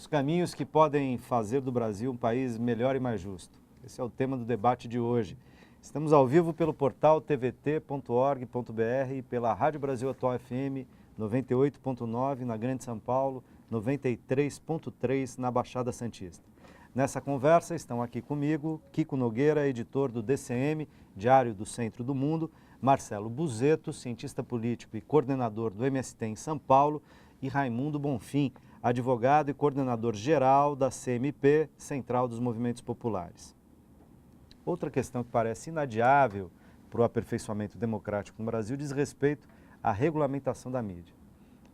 Os caminhos que podem fazer do Brasil um país melhor e mais justo. Esse é o tema do debate de hoje. Estamos ao vivo pelo portal tvt.org.br e pela Rádio Brasil Atual FM 98.9 na Grande São Paulo, 93.3 na Baixada Santista. Nessa conversa estão aqui comigo Kiko Nogueira, editor do DCM, Diário do Centro do Mundo, Marcelo Buzetto, cientista político e coordenador do MST em São Paulo, e Raimundo Bonfim, advogado e coordenador geral da CMP, Central dos Movimentos Populares. Outra questão que parece inadiável para o aperfeiçoamento democrático no Brasil diz respeito à regulamentação da mídia.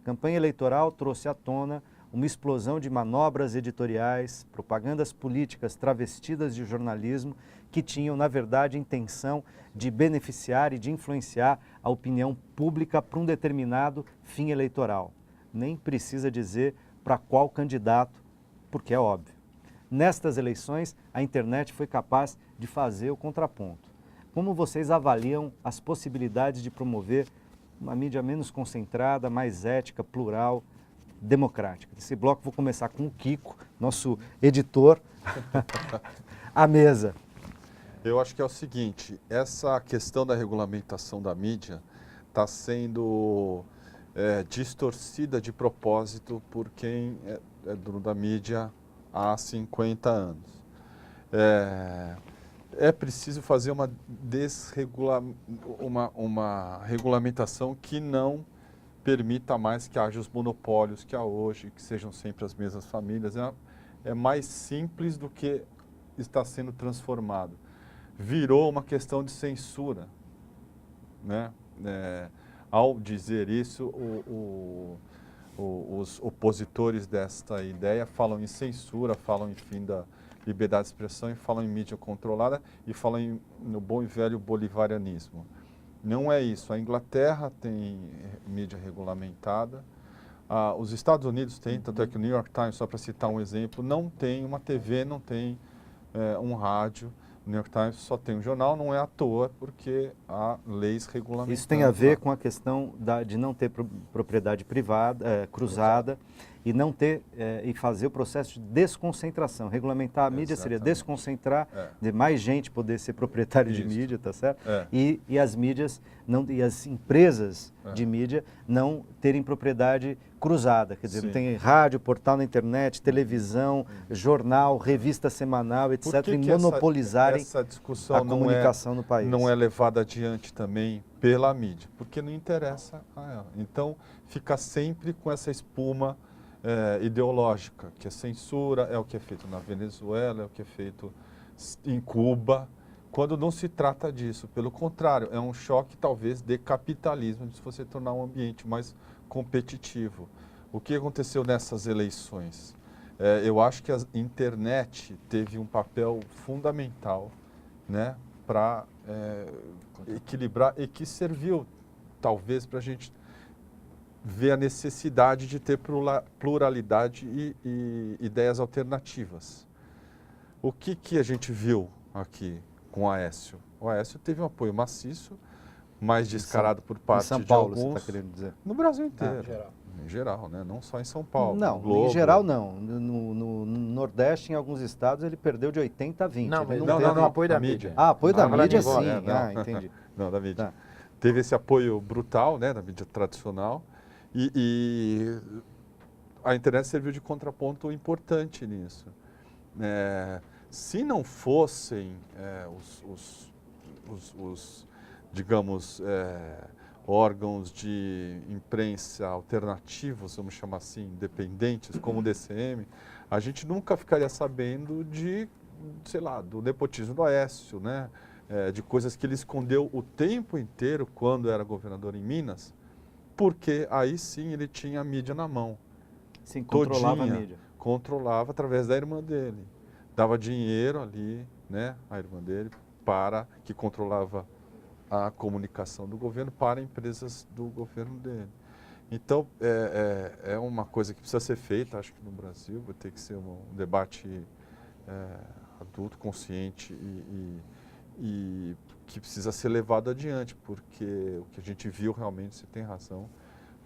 A campanha eleitoral trouxe à tona uma explosão de manobras editoriais, propagandas políticas travestidas de jornalismo que tinham, na verdade, a intenção de beneficiar e de influenciar a opinião pública para um determinado fim eleitoral. Nem precisa dizer para qual candidato, porque é óbvio. Nestas eleições, a internet foi capaz de fazer o contraponto. Como vocês avaliam as possibilidades de promover uma mídia menos concentrada, mais ética, plural, democrática? Nesse bloco vou começar com o Kiko, nosso editor, à mesa. Eu acho que é o seguinte, essa questão da regulamentação da mídia está sendo distorcida de propósito por quem é dono da mídia há 50 anos. É preciso fazer uma regulamentação que não permita mais que haja os monopólios que há hoje, que sejam sempre as mesmas famílias. É mais simples do que está sendo transformado. Virou uma questão de censura, né? Ao dizer isso, os opositores desta ideia falam em censura, falam em fim da liberdade de expressão, e falam em mídia controlada e falam no bom e velho bolivarianismo. Não é isso. A Inglaterra tem mídia regulamentada, os Estados Unidos têm, tanto é que o New York Times, só para citar um exemplo, não tem uma TV, não tem um rádio. O New York Times só tem um jornal, não é à toa, porque há leis regulamentadas. Isso tem a ver com a questão de não ter propriedade privada, cruzada, e não ter e fazer o processo de desconcentração. Regulamentar a mídia seria desconcentrar, de mais gente poder ser proprietário de mídia, tá certo? E as mídias e as empresas de mídia não terem propriedade cruzada, quer dizer, não tem rádio, portal na internet, televisão, jornal, revista semanal, etc, e monopolizarem essa discussão a comunicação no país. Não é levada adiante também pela mídia, porque não interessa a ela. Então, fica sempre com essa espuma ideológica, que a censura é o que é feito na Venezuela, é o que é feito em Cuba, quando não se trata disso. Pelo contrário, é um choque talvez de capitalismo, de você tornar um ambiente mais competitivo. O que aconteceu nessas eleições? Eu acho que a internet teve um papel fundamental, né, para equilibrar, e que serviu talvez para a gente ver a necessidade de ter pluralidade e ideias alternativas. O que a gente viu aqui com o Aécio? O Aécio teve um apoio maciço, mais descarado por parte de Paulo, alguns. Você está querendo dizer? No Brasil inteiro. Em geral, né? Não só em São Paulo. Não, em geral não. No Nordeste, em alguns estados, ele perdeu de 80 a 20. Não, mas não, apoio da mídia. Apoio da mídia, sim. Entendi. Não, da mídia. Tá. Teve esse apoio brutal, né, da mídia tradicional, e a internet serviu de contraponto importante nisso. Se não fossem digamos, órgãos de imprensa alternativos, vamos chamar assim, independentes, como o DCM, a gente nunca ficaria sabendo sei lá, do nepotismo do Aécio, né? De coisas que ele escondeu o tempo inteiro quando era governador em Minas, porque aí sim ele tinha a mídia na mão. Sim, controlava a mídia. Controlava através da irmã dele. Dava dinheiro ali, né, a irmã dele, que controlava a comunicação do governo para empresas do governo dele. Então, é uma coisa que precisa ser feita, acho que no Brasil vai ter que ser um debate adulto, consciente e que precisa ser levado adiante, porque o que a gente viu realmente, você tem razão,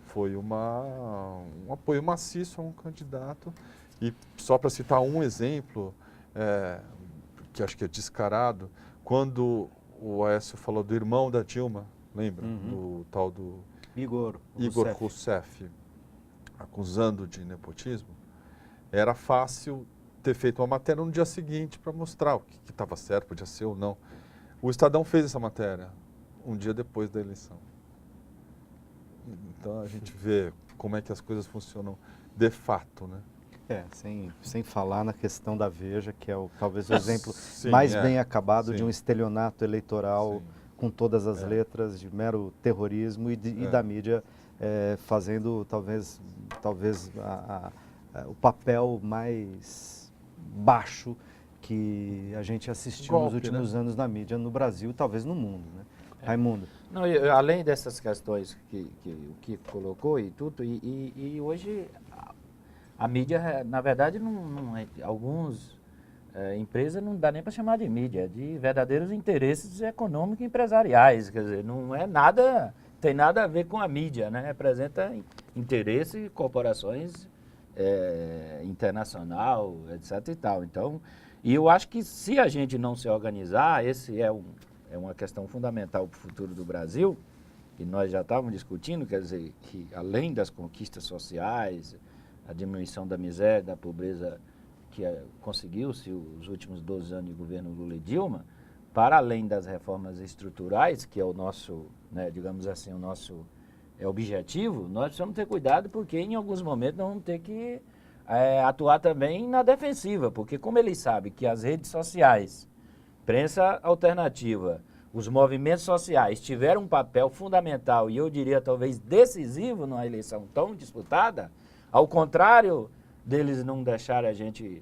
foi um apoio maciço a um candidato E só para citar um exemplo, que acho que é descarado, quando o Aécio falou do irmão da Dilma, lembra? Do tal do Igor Rousseff, acusando de nepotismo, era fácil ter feito uma matéria no dia seguinte para mostrar o que estava certo, podia ser ou não. O Estadão fez essa matéria um dia depois da eleição. Então a gente vê como é que as coisas funcionam de fato, né? Sem falar na questão da Veja, que é talvez o exemplo mais bem acabado de um estelionato eleitoral com todas as letras, de mero terrorismo e da mídia fazendo talvez o papel mais baixo que a gente assistiu nos últimos anos na mídia no Brasil, talvez no mundo, né? Raimundo. Não, além dessas questões que o Kiko colocou e tudo, e hoje a mídia, na verdade, algumas empresas não dá nem para chamar de mídia, é de verdadeiros interesses econômicos e empresariais, quer dizer, não é nada, tem nada a ver com a mídia, né? Representa interesse, corporações internacional, etc e tal. Então, e eu acho que se a gente não se organizar, esse é uma questão fundamental para o futuro do Brasil, e nós já estávamos discutindo, quer dizer, que além das conquistas sociais, a diminuição da miséria, da pobreza que conseguiu-se os últimos 12 anos de governo Lula e Dilma, para além das reformas estruturais, que é o nosso, né, digamos assim, o nosso objetivo, nós precisamos ter cuidado porque em alguns momentos nós vamos ter que atuar também na defensiva, porque como eles sabem que as redes sociais, imprensa alternativa, os movimentos sociais tiveram um papel fundamental e eu diria talvez decisivo numa eleição tão disputada, ao contrário deles não deixarem a gente,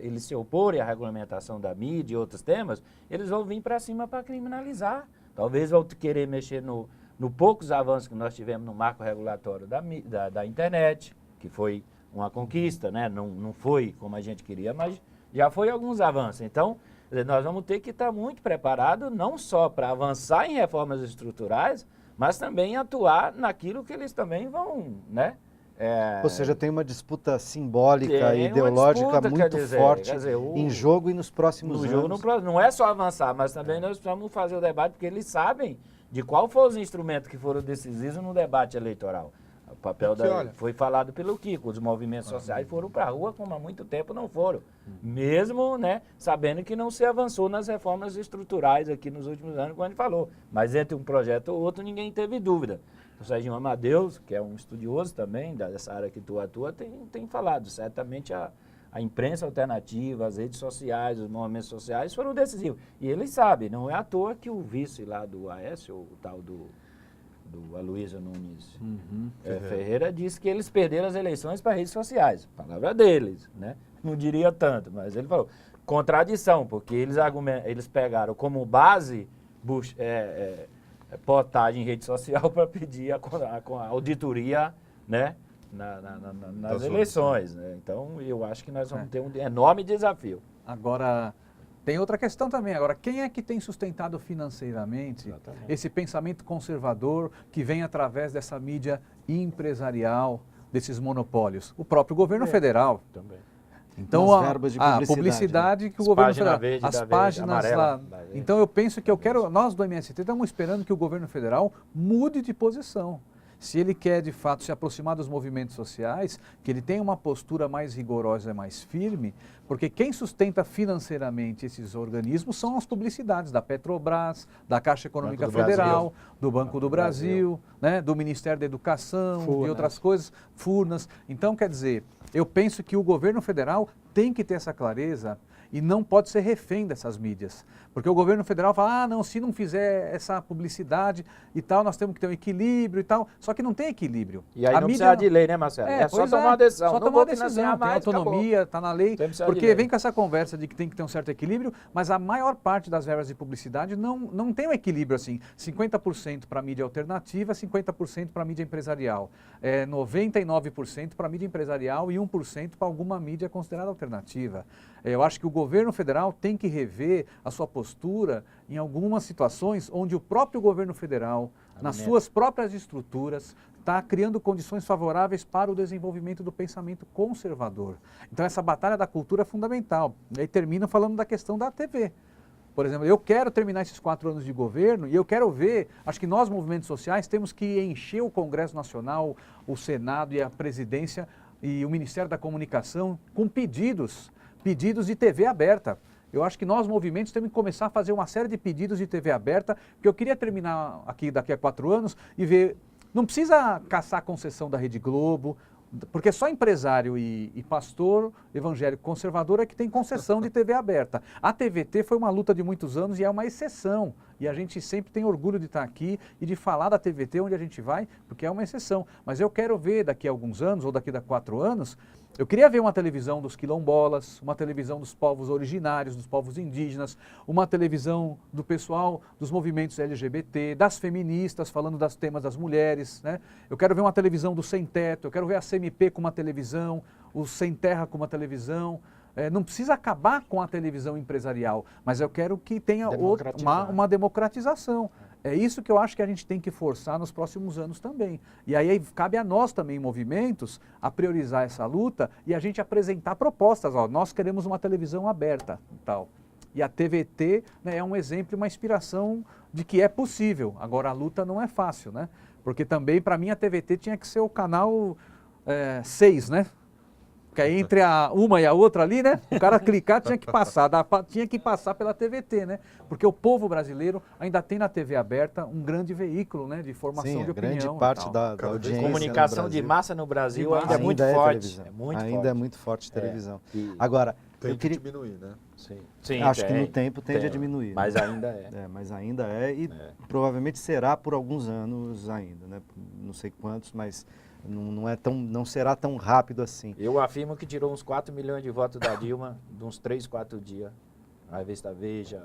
eles se oporem à regulamentação da mídia e outros temas, eles vão vir para cima para criminalizar. Talvez vão querer mexer no poucos avanços que nós tivemos no marco regulatório da internet, que foi uma conquista, né? Não foi como a gente queria, mas já foi alguns avanços. Então, nós vamos ter que estar muito preparados, não só para avançar em reformas estruturais, mas também atuar naquilo que eles também vão, né? Ou seja, tem uma disputa simbólica e ideológica muito forte em jogo e nos próximos anos. Não é só avançar, mas também nós precisamos fazer o debate, porque eles sabem de qual foram os instrumentos que foram decisivos no debate eleitoral. O papel foi falado pelo Kiko, os movimentos sociais foram para a rua como há muito tempo não foram. Mesmo, né, sabendo que não se avançou nas reformas estruturais aqui nos últimos anos, como a gente falou. Mas entre um projeto ou outro ninguém teve dúvida. O Serginho Amadeus, que é um estudioso também dessa área que tu atua, tem falado. Certamente a imprensa alternativa, as redes sociais, os movimentos sociais foram decisivos. E eles sabem, não é à toa que o vice lá do Aécio, o tal do Aloysio Nunes Ferreira, disse que eles perderam as eleições para redes sociais. Palavra deles, né? Não diria tanto, mas ele falou. Contradição, porque eles pegaram como base potagem em rede social para pedir a auditoria, né, nas eleições. Né? Então, eu acho que nós vamos ter um enorme desafio. Agora, tem outra questão também. Agora, quem é que tem sustentado financeiramente esse pensamento conservador que vem através dessa mídia empresarial, desses monopólios? O próprio governo federal. Também. Então, a publicidade que o governo federal, as páginas lá. Então, eu penso que nós do MST estamos esperando que o governo federal mude de posição. Se ele quer, de fato, se aproximar dos movimentos sociais, que ele tenha uma postura mais rigorosa e mais firme, porque quem sustenta financeiramente esses organismos são as publicidades da Petrobras, da Caixa Econômica Federal, do Banco do Brasil, né, do Ministério da Educação, de outras coisas, Furnas. Então, quer dizer, eu penso que o governo federal tem que ter essa clareza e não pode ser refém dessas mídias. Porque o governo federal fala, não, se não fizer essa publicidade e tal, nós temos que ter um equilíbrio e tal. Só que não tem equilíbrio. E aí não precisa de lei, né, Marcelo? É só tomar uma decisão. Só tomar uma decisão, tem autonomia, está na lei. Porque vem com essa conversa de que tem que ter um certo equilíbrio, mas a maior parte das verbas de publicidade não tem um equilíbrio assim. 50% para a mídia alternativa, 50% para a mídia empresarial. 99% para a mídia empresarial e 1% para alguma mídia considerada alternativa. Eu acho que o governo federal tem que rever a sua postura em algumas situações onde o próprio governo federal nas suas próprias estruturas, está criando condições favoráveis para o desenvolvimento do pensamento conservador. Então essa batalha da cultura é fundamental. E aí termino falando da questão da TV. Por exemplo, eu quero terminar esses 4 anos de governo e eu quero ver, acho que nós, movimentos sociais, temos que encher o Congresso Nacional, o Senado e a Presidência e o Ministério da Comunicação com pedidos de TV aberta. Eu acho que nós, movimentos, temos que começar a fazer uma série de pedidos de TV aberta, porque eu queria terminar aqui daqui a 4 anos e ver... Não precisa caçar a concessão da Rede Globo, porque só empresário e pastor evangélico conservador é que tem concessão de TV aberta. A TVT foi uma luta de muitos anos e é uma exceção. E a gente sempre tem orgulho de estar aqui e de falar da TVT onde a gente vai, porque é uma exceção. Mas eu quero ver daqui a alguns anos, ou daqui a 4 anos, eu queria ver uma televisão dos quilombolas, uma televisão dos povos originários, dos povos indígenas, uma televisão do pessoal dos movimentos LGBT, das feministas, falando dos temas das mulheres, né? Eu quero ver uma televisão do sem teto, eu quero ver a CMP com uma televisão, o Sem Terra com uma televisão. Não precisa acabar com a televisão empresarial, mas eu quero que tenha uma democratização. É isso que eu acho que a gente tem que forçar nos próximos anos também. E aí cabe a nós também, movimentos, a priorizar essa luta e a gente apresentar propostas. Ó, nós queremos uma televisão aberta e tal. E a TVT, né, é um exemplo, uma inspiração de que é possível. Agora, a luta não é fácil, né? Porque também, para mim, a TVT tinha que ser o canal 6, né? Porque aí entre uma e a outra ali, né? O cara clicar tinha que passar pela TVT, né? Porque o povo brasileiro ainda tem na TV aberta um grande veículo, né? De formação de opinião. Grande parte da audiência. Comunicação de massa no Brasil ainda é muito forte. Ainda é muito forte a televisão. Agora, tem que diminuir, né? Sim, acho que no tempo tende a diminuir. Mas né? ainda é. Mas ainda é e provavelmente será por alguns anos ainda, né? Não sei quantos, mas não será tão rápido assim. Eu afirmo que tirou uns 4 milhões de votos da Dilma, de uns 3, 4 dias. A revista Veja,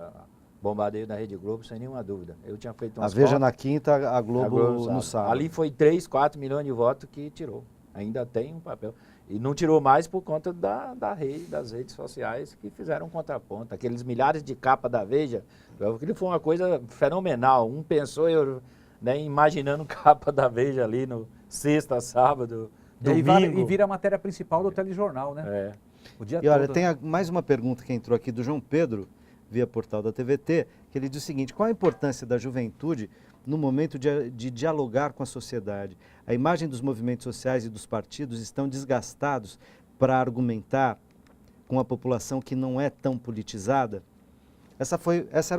bombardeio da Rede Globo, sem nenhuma dúvida. Eu tinha feito umas A Veja na quinta, a Globo no sábado. Ali foi 3, 4 milhões de votos que tirou. Ainda tem um papel. E não tirou mais por conta das redes sociais que fizeram um contraponto. Aqueles milhares de capas da Veja, aquilo foi uma coisa fenomenal. Um pensou, imaginando capa da Veja ali no sexta, sábado, domingo. E vira a matéria principal do telejornal, né? O dia todo. Olha, tem mais uma pergunta que entrou aqui do João Pedro, via portal da TVT, que ele diz o seguinte: qual a importância da juventude no momento de dialogar com a sociedade? A imagem dos movimentos sociais e dos partidos estão desgastados para argumentar com a população que não é tão politizada? Essa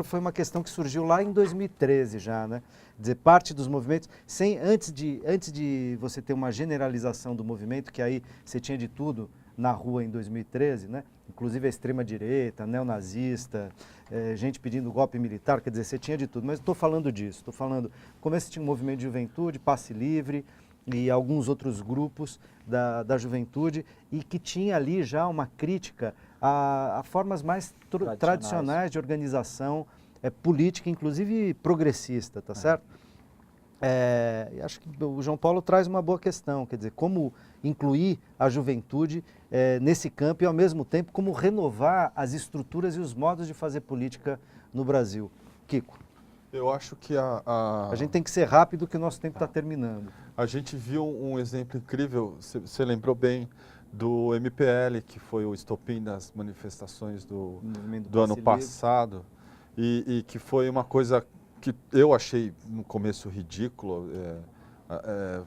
foi uma questão que surgiu lá em 2013 já, né? Dizer, parte dos movimentos, antes de você ter uma generalização do movimento, que aí você tinha de tudo na rua em 2013, né? Inclusive a extrema-direita, neonazista, gente pedindo golpe militar, quer dizer, você tinha de tudo. Mas estou falando disso, como você tinha um movimento de juventude, Passe Livre e alguns outros grupos da juventude, e que tinha ali já uma crítica a formas mais tradicionais de organização política, inclusive progressista, tá certo? Acho que o João Paulo traz uma boa questão, quer dizer, como incluir a juventude nesse campo e, ao mesmo tempo, como renovar as estruturas e os modos de fazer política no Brasil. Kiko? Eu acho que a gente tem que ser rápido, que o nosso tempo está terminando. A gente viu um exemplo incrível, você lembrou bem, do MPL, que foi o estopim das manifestações do ano passado, e que foi uma coisa que eu achei no começo ridículo,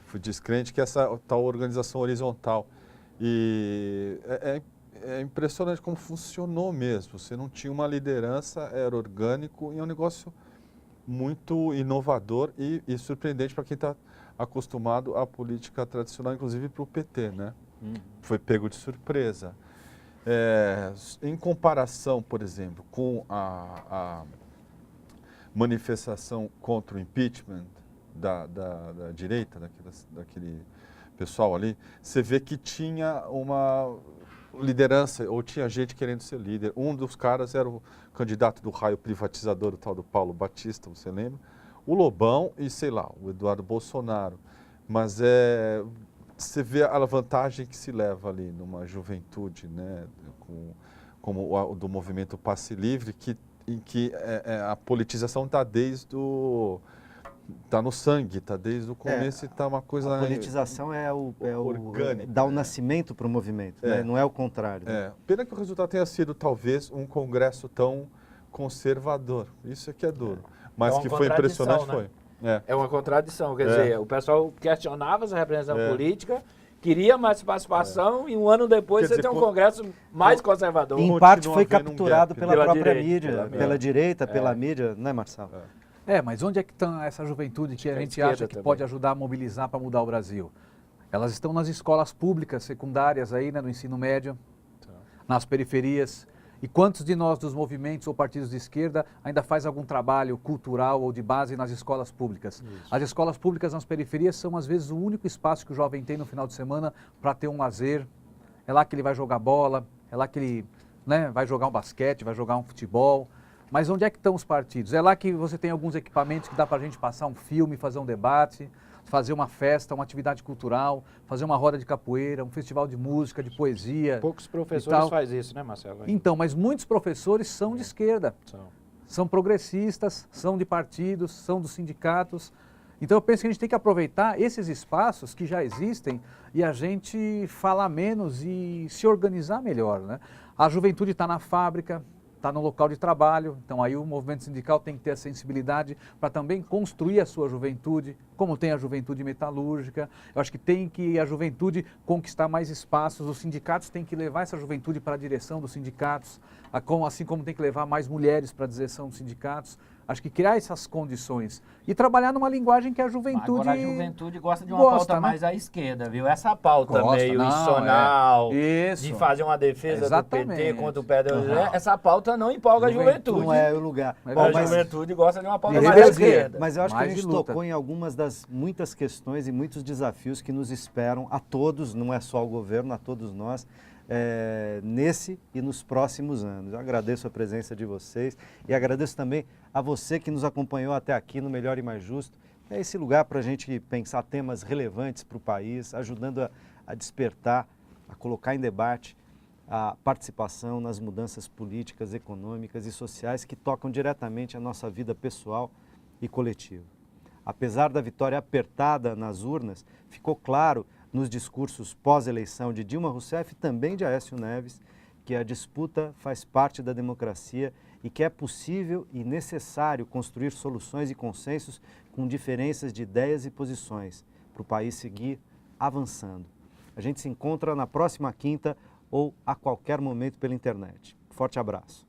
fui descrente, que é essa tal organização horizontal. E é impressionante como funcionou mesmo. Você não tinha uma liderança, era orgânico e é um negócio muito inovador e surpreendente para quem está acostumado à política tradicional, inclusive para o PT, né? Foi pego de surpresa. Em comparação, por exemplo, com a manifestação contra o impeachment da direita, daquele pessoal ali, você vê que tinha uma liderança, ou tinha gente querendo ser líder. Um dos caras era o candidato do raio privatizador, o tal do Paulo Batista, você lembra? O Lobão e, sei lá, o Eduardo Bolsonaro. Mas você vê a vantagem que se leva ali numa juventude, né, como o do movimento Passe Livre, em que a politização está desde tá no sangue, tá desde o começo e tá uma coisa... A politização é o orgânico, dá o nascimento para o movimento, né? Não é o contrário. Né? Pena que o resultado tenha sido talvez um congresso tão conservador, isso é que é duro, mas que foi impressionante, né? Foi. É uma contradição, quer dizer, o pessoal questionava essa representação política, queria mais participação e um ano depois você tem um congresso mais conservador. Em parte foi capturado pela própria mídia, pela direita, pela mídia, né, Marcelo? Mas onde é que está essa juventude que a gente acha que pode ajudar a mobilizar para mudar o Brasil? Elas estão nas escolas públicas, secundárias aí, né, no ensino médio, nas periferias. E quantos de nós dos movimentos ou partidos de esquerda ainda faz algum trabalho cultural ou de base nas escolas públicas? Isso. As escolas públicas nas periferias são às vezes o único espaço que o jovem tem no final de semana para ter um lazer. É lá que ele vai jogar bola, é lá que ele, né, vai jogar um basquete, vai jogar um futebol. Mas onde é que estão os partidos? É lá que você tem alguns equipamentos que dá para a gente passar um filme, fazer um debate, fazer uma festa, uma atividade cultural, fazer uma roda de capoeira, um festival de música, de poesia. Poucos professores fazem isso, né, Marcelo? Então, mas muitos professores são de esquerda, são progressistas, são de partidos, são dos sindicatos. Então eu penso que a gente tem que aproveitar esses espaços que já existem e a gente falar menos e se organizar melhor, né? A juventude está na fábrica, está no local de trabalho, então aí o movimento sindical tem que ter a sensibilidade para também construir a sua juventude, como tem a juventude metalúrgica. Eu acho que tem que a juventude conquistar mais espaços, os sindicatos têm que levar essa juventude para a direção dos sindicatos, assim como tem que levar mais mulheres para a direção dos sindicatos. Acho que criar essas condições e trabalhar numa linguagem que a juventude... Agora a juventude gosta de uma pauta, né, mais à esquerda, viu? Essa pauta meio institucional, de fazer uma defesa do PT contra o PDL, essa pauta não empolga a juventude. Não é o lugar. A juventude gosta de uma pauta mais à esquerda. Mas eu acho que a gente tocou em algumas das muitas questões e muitos desafios que nos esperam a todos, não é só o governo, a todos nós, nesse e nos próximos anos. Eu agradeço a presença de vocês e agradeço também a você que nos acompanhou até aqui no Melhor e Mais Justo. É esse lugar para a gente pensar temas relevantes para o país, ajudando a despertar, a colocar em debate a participação nas mudanças políticas, econômicas e sociais que tocam diretamente a nossa vida pessoal e coletiva. Apesar da vitória apertada nas urnas, ficou claro nos discursos pós-eleição de Dilma Rousseff e também de Aécio Neves, que a disputa faz parte da democracia e que é possível e necessário construir soluções e consensos com diferenças de ideias e posições para o país seguir avançando. A gente se encontra na próxima quinta ou a qualquer momento pela internet. Forte abraço.